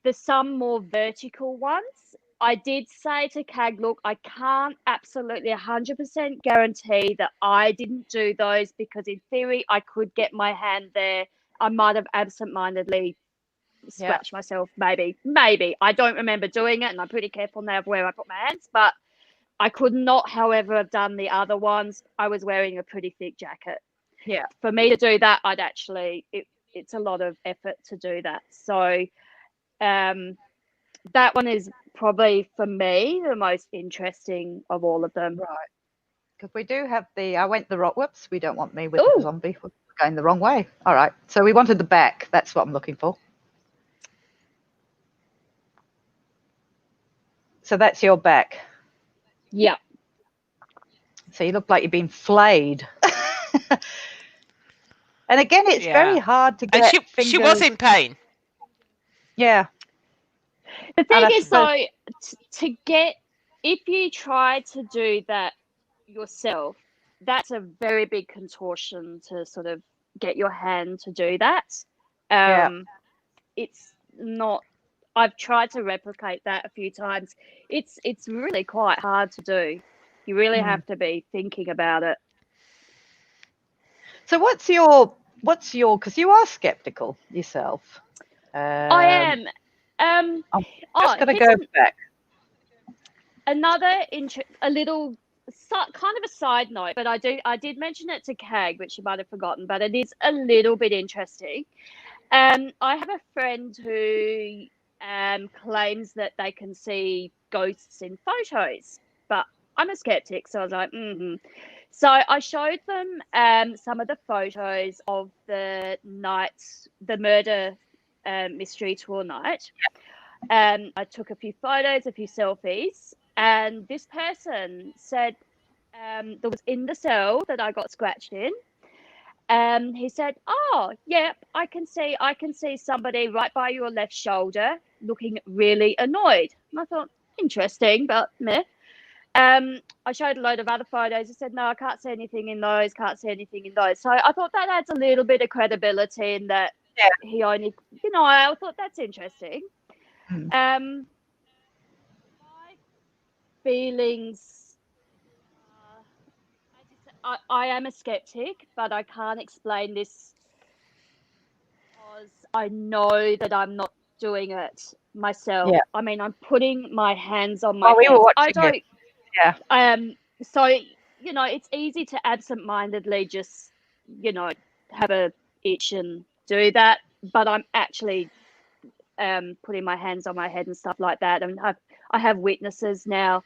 There's some more vertical ones. I did say to Cag, look, I can't absolutely 100% guarantee that I didn't do those, because in theory, I could get my hand there. I might have absentmindedly scratched myself, maybe. I don't remember doing it, and I'm pretty careful now of where I put my hands, but I could not, however, have done the other ones. I was wearing a pretty thick jacket. Yeah. For me to do that, it's a lot of effort to do that. So that one is probably, for me, the most interesting of all of them. Right. Because we do have I went the wrong, whoops, we don't want me with Ooh. the zombie. We're going the wrong way. All right. So we wanted the back. That's what I'm looking for. So that's your back. Yeah. So you look like you've been flayed. And again, it's very hard to get And she fingers. was in pain. Yeah. The thing is, though, suppose- if you try to do that yourself, that's a very big contortion to sort of get your hand to do that. It's not. I've tried to replicate that a few times. It's really quite hard to do. You really have to be thinking about it. So what's your, because you are skeptical yourself. I am. I'm just going to go back. Another a little kind of a side note, but I did mention it to Kag, which you might have forgotten, but it is a little bit interesting. I have a friend who claims that they can see ghosts in photos, but I'm a skeptic, so I was like, So I showed them some of the photos of the murder mystery tour night. I took a few photos, a few selfies, and this person said that was in the cell that I got scratched in. He said, "Oh, yeah, I can see somebody right by your left shoulder looking really annoyed." And I thought, interesting, but meh. I showed a load of other photos. I said, "No, I can't see anything in those. Can't see anything in those." So I thought that adds a little bit of credibility in that he only, I thought that's interesting. My feelings. I am a skeptic, but I can't explain this because I know that I'm not doing it myself. Yeah. I mean, I'm putting my hands on my We head. were watching I don't. it. Yeah. So it's easy to absent-mindedly just have a itch and do that, but I'm actually putting my hands on my head and stuff like that. And I have witnesses now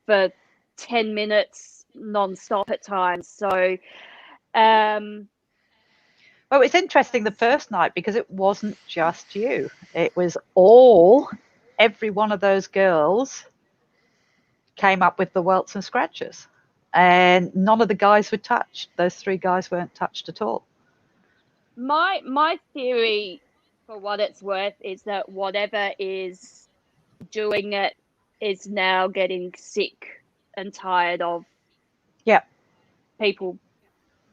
for 10 minutes non-stop at times. So well, it's interesting the first night because it wasn't just you. It was every one of those girls came up with the welts and scratches, and none of the guys were touched. Those 3 guys weren't touched at all. My theory, for what it's worth, is that whatever is doing it is now getting sick and tired of people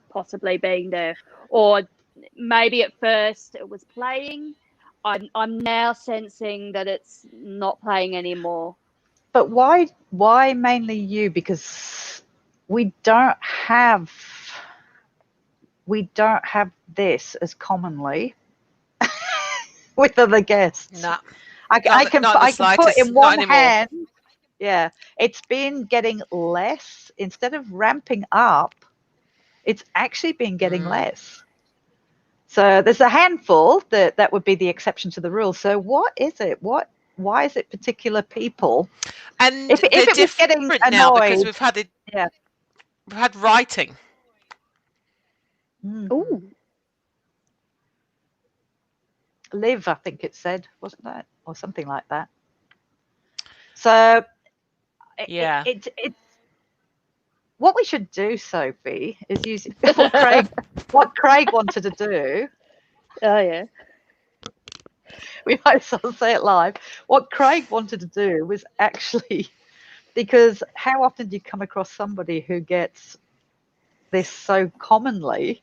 possibly being there, or maybe at first it was playing. I'm now sensing that it's not playing anymore. But why mainly you? Because we don't have this as commonly with other guests. No. I can put in one hand. Yeah, it's been getting less. Instead of ramping up, it's actually been getting less. So there's a handful that would be the exception to the rule. So what is it? Why is it particular people? And if it was getting annoyed, now because we've had writing. Ooh. Live, I think it said, wasn't that, or something like that. So it's what we should do, Sophie, is use what Craig wanted to do. Oh yeah. We might as well say it live. What Craig wanted to do was actually, because how often do you come across somebody who gets this so commonly,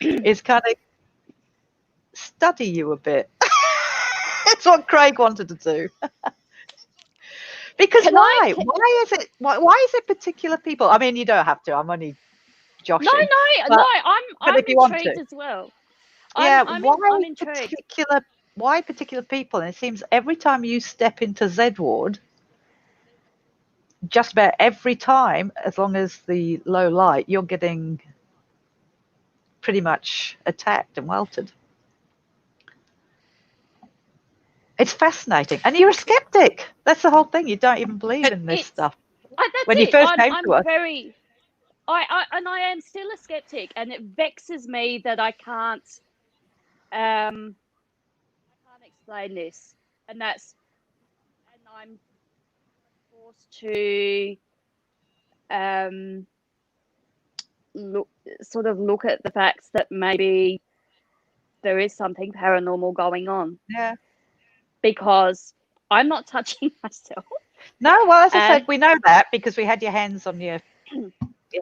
is kind of study you a bit. That's what Craig wanted to do. Because why is it particular people? I mean, you don't have to. I'm only joshing. I'm intrigued as well. I'm intrigued. Why particular people? And it seems every time you step into Zedward, just about every time, as long as the low light, you're getting pretty much attacked and welted. It's fascinating. And you're a skeptic. That's the whole thing. You don't even believe in this stuff. That's When it. you first came I'm to us. very... I am still a skeptic, and it vexes me that I can't explain this, and I'm forced to look at the facts that maybe there is something paranormal going on. Yeah. Because I'm not touching myself. No, well, as I said, we know that because we had your hands on your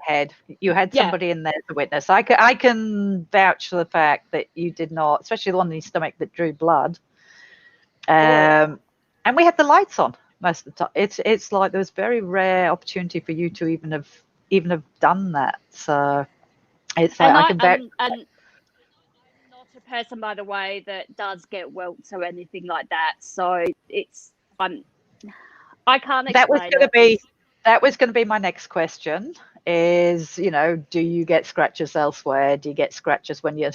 head. You had somebody in there to witness. I can vouch for the fact that you did not, especially the one in your stomach that drew blood. And we had the lights on most of the time. It's like there was very rare opportunity for you to even have done that. So it's like I can vouch. And I'm not a person, by the way, that does get welts or anything like that. So I can't explain That was going to be my next question. Is, do you get scratches elsewhere? Do you get scratches when you're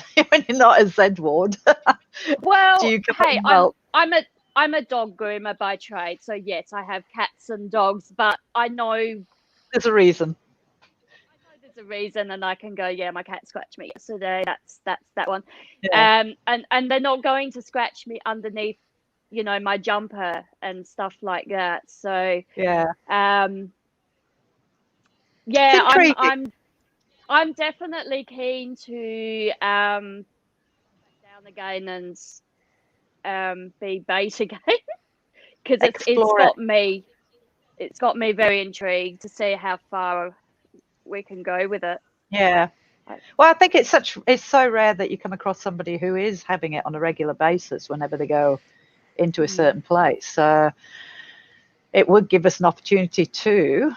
not a Z ward? Well, do you hey, I'm a dog groomer by trade, so yes, I have cats and dogs, but I know there's a reason. There's a reason, and I can go, yeah, my cat scratched me yesterday. That's that one. Yeah. And they're not going to scratch me underneath, my jumper and stuff like that. So yeah. Yeah, I'm definitely keen to down again and be bait again because it's got me very intrigued to see how far we can go with it. Yeah. Well, I think it's so rare that you come across somebody who is having it on a regular basis whenever they go into a certain place. So it would give us an opportunity to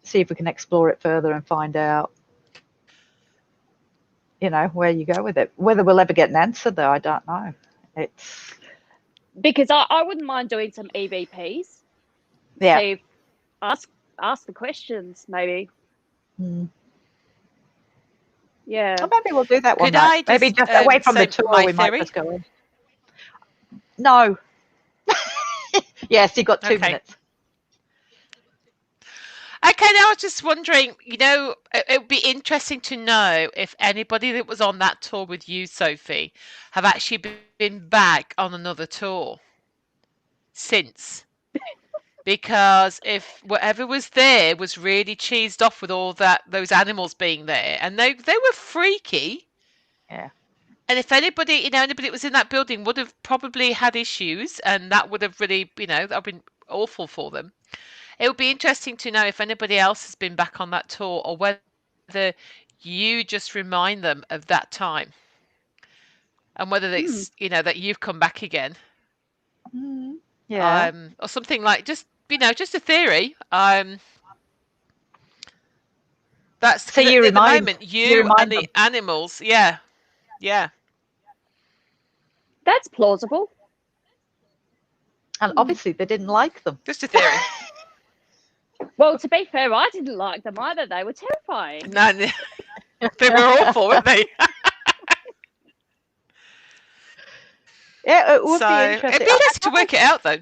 see if we can explore it further and find out, where you go with it. Whether we'll ever get an answer, though, I don't know. It's because I wouldn't mind doing some EVPs. Yeah. See, ask the questions, maybe. Yeah. Well, maybe we'll do that one. Could I just, maybe just away from the tour, we might just go in. No. Yes, you've got 2 minutes. Okay, now I was just wondering, it would be interesting to know if anybody that was on that tour with you, Sophie, have actually been back on another tour since. Because if whatever was there was really cheesed off with all those animals being there, and they were freaky. Yeah. And if anybody that was in that building would have probably had issues, and that would have really, that would have been awful for them. It would be interesting to know if anybody else has been back on that tour or whether you just remind them of that time and whether it's, that you've come back again. Yeah. Or something like just a theory. That's so you at the remind, moment, you and the animals. Yeah. Yeah. That's plausible. And obviously they didn't like them. Just a theory. Well, to be fair, I didn't like them either. They were terrifying. No, they were awful, weren't they? Yeah, it would be interesting. It'd be interesting to work it out, though.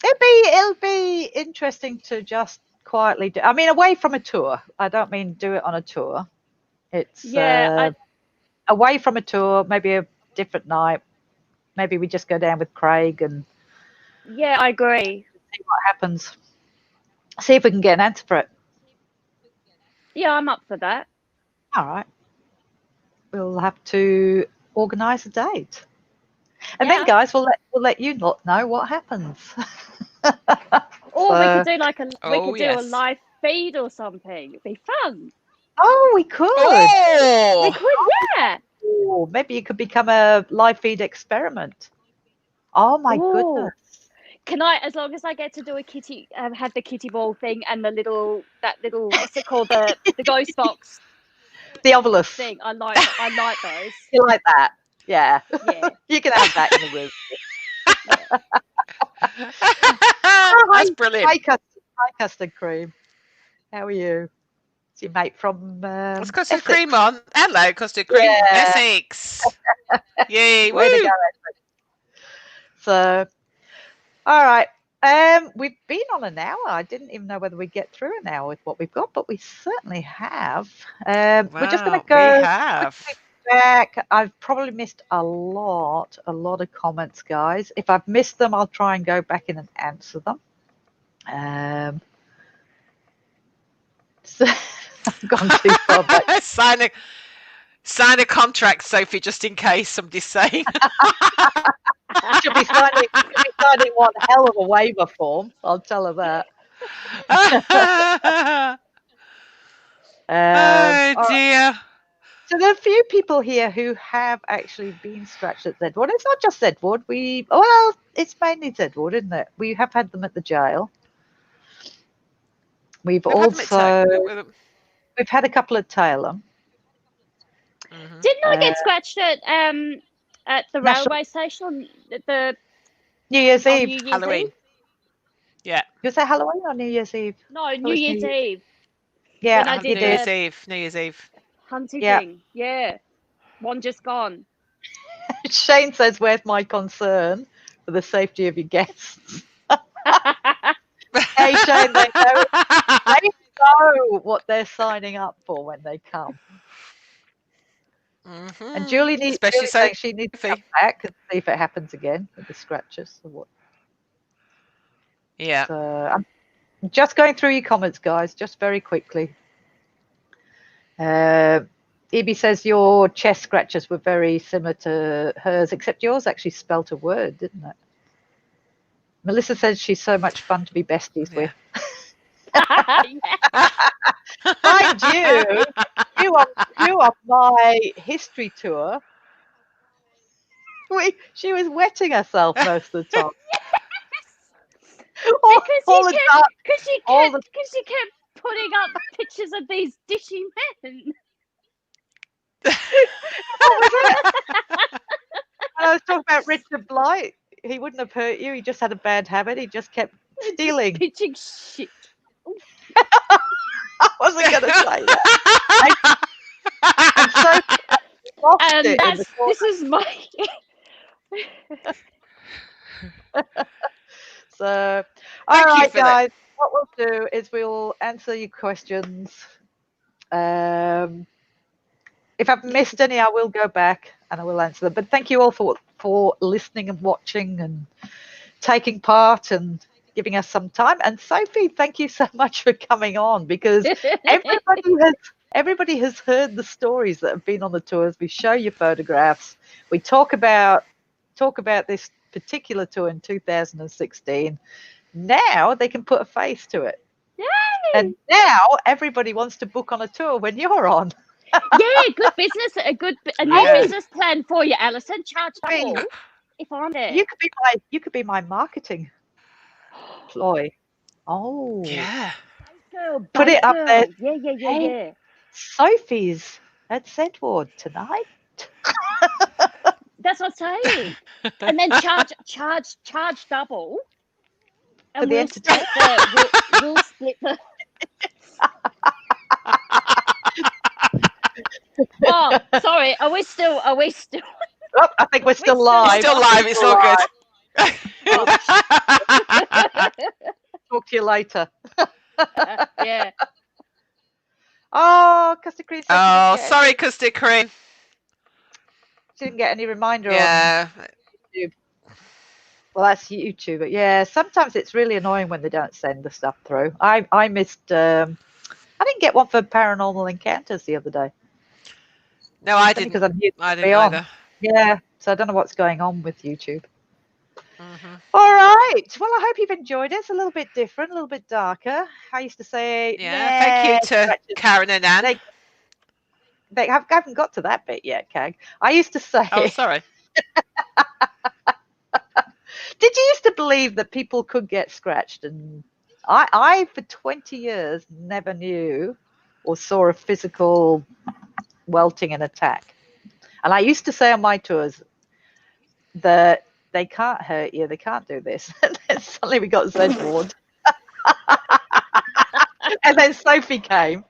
It'll be interesting to just quietly do. I mean, away from a tour. I don't mean do it on a tour. It's away from a tour. Maybe a different night. Maybe we just go down with Craig and. Yeah, I agree. See what happens. See if we can get an answer for it. Yeah, I'm up for that. All right. We'll have to organise a date. And then, guys, we'll let you lot know what happens. Or we could do do a live feed or something. It'd be fun. Oh, we could. Oh! We could, yeah. Oh, maybe it could become a live feed experiment. Oh my goodness. Can I, as long as I get to do a kitty, have the kitty ball thing and that little, what's it called, the ghost box, the obelisk thing. I like those. You like that? Yeah. Yeah. You can have that in the room. That's brilliant. Hi, Custard Cream. How are you? It's your mate from It's Custard Essex. Cream on. Hello, Custard Cream. Yeah. Essex. Yay, Way to woo! go, Essex. So, all right. We've been on an hour. I didn't even know whether we'd get through an hour with what we've got, but we certainly have. We're just going to Wow, we go have. back. I've probably missed a lot of comments, guys. If I've missed them, I'll try and go back in and answer them. So I've gone too far back. Sign a contract, Sophie, just in case somebody's saying. She'll be signing one hell of a waiver form. I'll tell her that. Oh dear. So there are a few people here who have actually been scratched at Zedward. It's not just Zedward. Well, it's mainly Zedward, isn't it? We have had them at the jail. We've had a couple at Taylor. Mhm. Didn't I get scratched at the National- railway station at the New Year's on Eve. New Year's Halloween. Eve? Yeah. You say Halloween or New Year's Eve? No, it New was Year's New Eve. Yeah, When I did New Year's the Eve. New Year's Eve. hunting Yeah. thing. Yeah. One just gone. Shane says, "Where's my concern for the safety of your guests?" Hey, Shane, they know what they're signing up for when they come. Mhm. And Julie Especially saying she needs to Sophie. come back and see if it happens again with the scratches or what. Yeah. So I'm just going through your comments, guys, just very quickly. Ibi says your chest scratches were very similar to hers, except yours actually spelt a word, didn't it? Melissa says she's so much fun to be besties with. Mind you on my history tour, she was wetting herself most of the time. Because she kept putting up pictures of these dishy men. What was it? I was talking about Richard Blight. He wouldn't have hurt you. He just had a bad habit. He just kept stealing. Pitching shit. I wasn't going to say that. And so this is my. So, all right, guys. What we'll do is we'll answer your questions. If I've missed any, I will go back and I will answer them. But thank you all for listening and watching and taking part and giving us some time. And Sophie, thank you so much for coming on, because everybody has heard the stories that have been on the tours. We show you photographs. We talk about this particular tour in 2016. Now they can put a face to it. Yay! And now everybody wants to book on a tour when you're on. Yeah, good business. A new business plan for you, Alison. Charge double if I'm there. You could be my marketing ploy. Oh, yeah. Girl, put it up there. Yeah. Sophie's at Zedward tonight. That's what I'm saying. And then charge double. And we'll split the. Oh, sorry. Are we still? Oh, I think we're still live. Still live. It's all good. Talk to you later. Yeah. Oh, Custard Cream. Oh, sorry, Custard Cream. She didn't get any reminder on YouTube. Well, that's YouTube. But yeah, sometimes it's really annoying when they don't send the stuff through. I missed. I didn't get one for Paranormal Encounters the other day. No, I didn't. I didn't either. Yeah, so I don't know what's going on with YouTube. Mm-hmm. All right. Well, I hope you've enjoyed it. It's a little bit different, a little bit darker. I used to say, thank you to Karen and Anne. They haven't got to that bit yet, Kag. I used to say. Oh, sorry. Did you used to believe that people could get scratched? And I for 20 years never knew or saw a physical welting and attack. And I used to say on my tours that they can't hurt you, they can't do this. And then suddenly we got Zedward. And then Sophie came.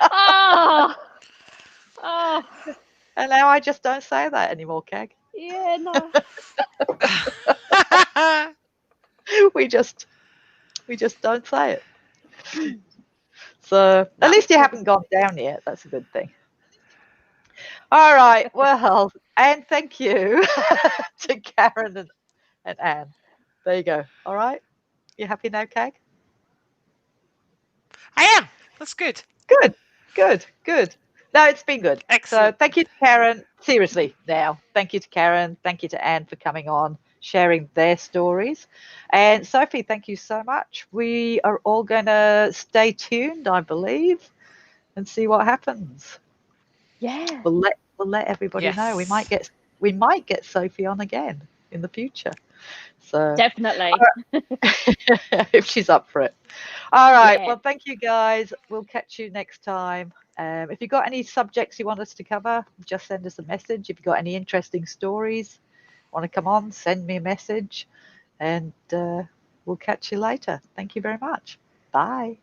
Oh, oh, And now I just don't say that anymore, Keg. yeah, no. We just don't say it. So at least you haven't gone down yet. That's a good thing. All right. Well, and thank you to Karen and Anne. There you go. All right. You happy now, Keg? I am. That's good. Good. No, it's been good. Excellent. So thank you to Karen. Seriously, now. Thank you to Karen. Thank you to Anne for coming on, sharing their stories. And Sophie, thank you so much. We are all going to stay tuned, I believe, and see what happens. Yeah. We'll let everybody know. We might get Sophie on again in the future. So Definitely. if she's up for it. All right. Yeah. Well, thank you guys. We'll catch you next time. If you've got any subjects you want us to cover, just send us a message. If you've got any interesting stories, want to come on, send me a message, and we'll catch you later. Thank you very much. Bye.